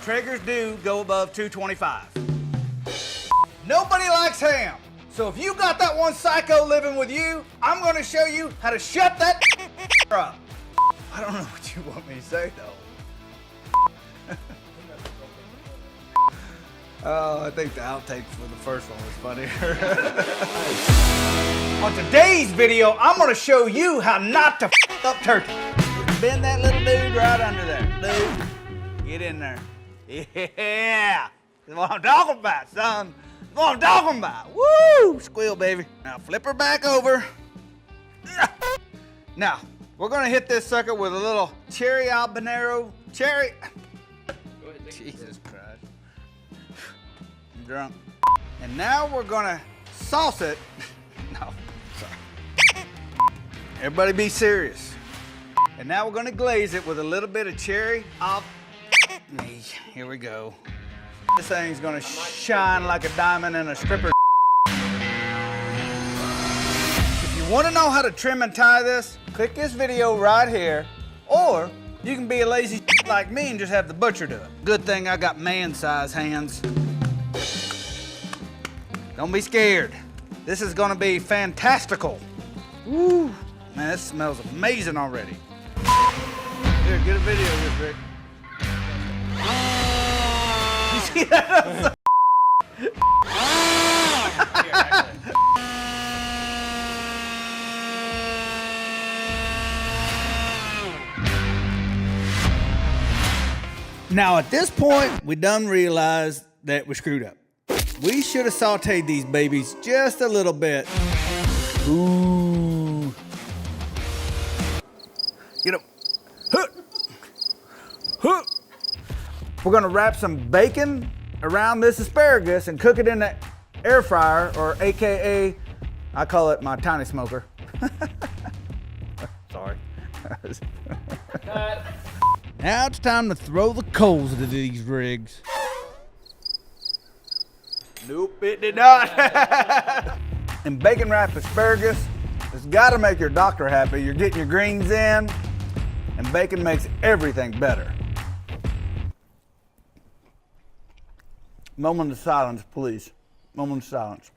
triggers do go above 225. Nobody likes ham. So if you got that one psycho living with you, I'm gonna show you how to shut that up. I don't know what you want me to say though. Oh, I think the outtakes for the first one was funnier. On today's video, I'm gonna show you how not to up turkey. Bend that little dude right under there. Dude, get in there. Yeah, that's what I'm talking about, son. That's what I'm talking about. Woo, squeal, baby. Now flip her back over. Now, we're gonna hit this sucker with a little cherry habanero. Cherry. Jesus Christ. I'm drunk. And now we're gonna sauce it. No, sorry. Everybody be serious. And now we're gonna glaze it with a little bit of cherry off me. Here we go. This thing's gonna shine like a diamond in a stripper. If you wanna know how to trim and tie this, click this video right here, or you can be a lazy like me and just have the butcher do it. Good thing I got man-sized hands. Don't be scared. This is gonna be fantastical. Woo. Man, this smells amazing already. Here, get a video of this, Rick. You see that? Now at this point, we done realized that we screwed up. We should have sauteed these babies just a little bit. Ooh. Get them. We're gonna wrap some bacon around this asparagus and cook it in the air fryer, or AKA, I call it my tiny smoker. Sorry. Cut. Now it's time to throw the coals into these rigs. Nope, it did not. And bacon wrapped asparagus, it's gotta make your doctor happy. You're getting your greens in, and bacon makes everything better. Moment of silence, please. Moment of silence.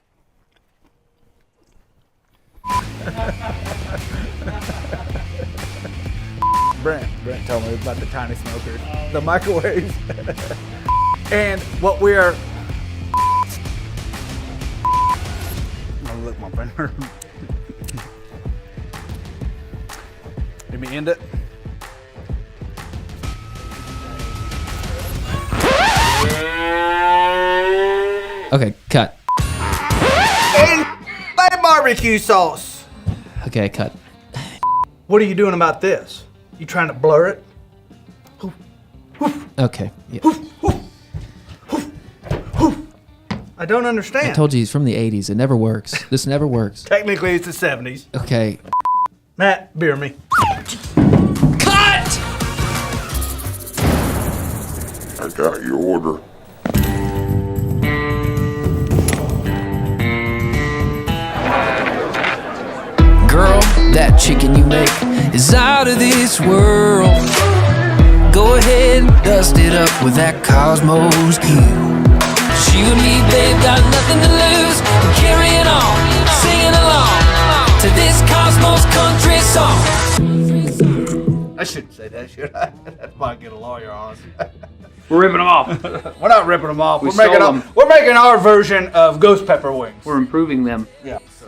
Brent told me about the tiny smokers, the microwaves. And what we are, I'm gonna lick my finger. Let me end it. Okay, cut. And barbecue sauce. Okay, cut. What are you doing about this? You trying to blur it? Okay, yeah. I don't understand. I told you he's from the 80s. It never works. This never works. Technically, it's the 70s. Okay. Matt, beer me. Cut! I got your order. Girl, that chicken you make is out of this world. Go ahead and dust it up with that Kosmos Q. You and me, babe, got nothing to lose. We're carrying on, singing along to this Kosmos country song. I shouldn't say that, should I? That might get a lawyer on us. We're ripping them off. We're not ripping them off. We We're making our version of ghost pepper wings. We're improving them. Yeah. So.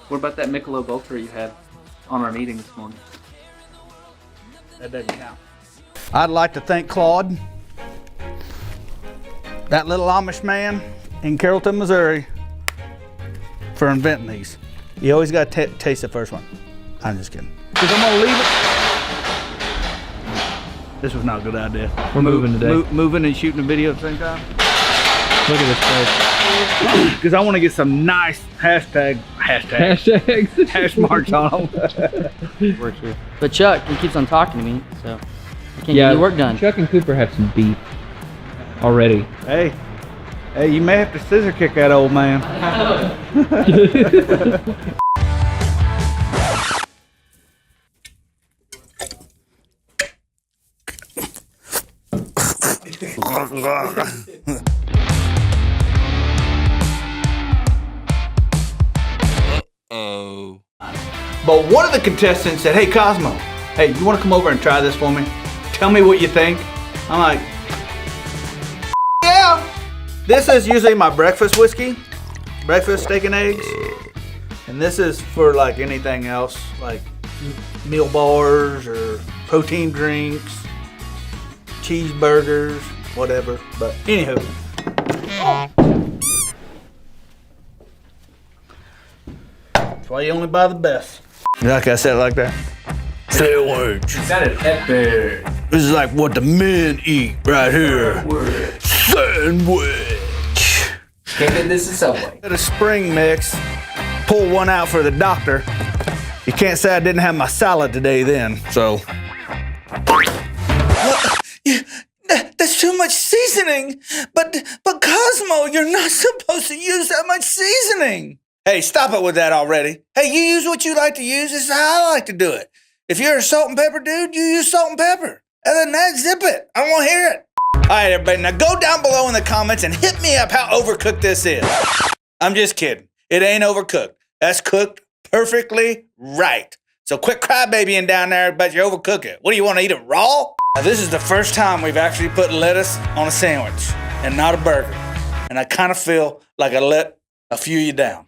What about that Michelob Ultra you had on our meeting this morning? That doesn't count. I'd like to thank Claude, that little Amish man in Carrollton, Missouri, for inventing these. You always got to taste the first one. I'm just kidding. Because I'm going to leave it. This was not a good idea. We're moving today. Moving and shooting a video at the same time. Look at this place. Because I want to get some nice hashtags hash marks on them. Works here. But Chuck, he keeps on talking to me, so I can't get the work done. Chuck and Cooper have some beef already. Hey, you may have to scissor kick that old man. Oh. But one of the contestants said, hey, Cosmo, hey, you want to come over and try this for me? Tell me what you think. I'm like, yeah. This is usually my breakfast whiskey, breakfast steak and eggs. And this is for like anything else, like meal bars or protein drinks, cheeseburgers, whatever. But anywho. That's why you only buy the best. Like I said it like that. Sandwich. It sounded epic. This is like what the men eat right here. Sandwich. Can't get this in Subway. Got a spring mix. Pull one out for the doctor. You can't say I didn't have my salad today then, so. That's too much seasoning. But Cosmo, you're not supposed to use that much seasoning. Hey, stop it with that already. Hey, you use what you like to use. This is how I like to do it. If you're a salt and pepper dude, you use salt and pepper. Other than that, zip it. I don't want to hear it. All right, everybody, now go down below in the comments and hit me up how overcooked this is. I'm just kidding. It ain't overcooked. That's cooked perfectly right. So quit crybabying down there, but you overcook it. What do you want to eat it raw? Now, this is the first time we've actually put lettuce on a sandwich and not a burger. And I kind of feel like I let a few of you down.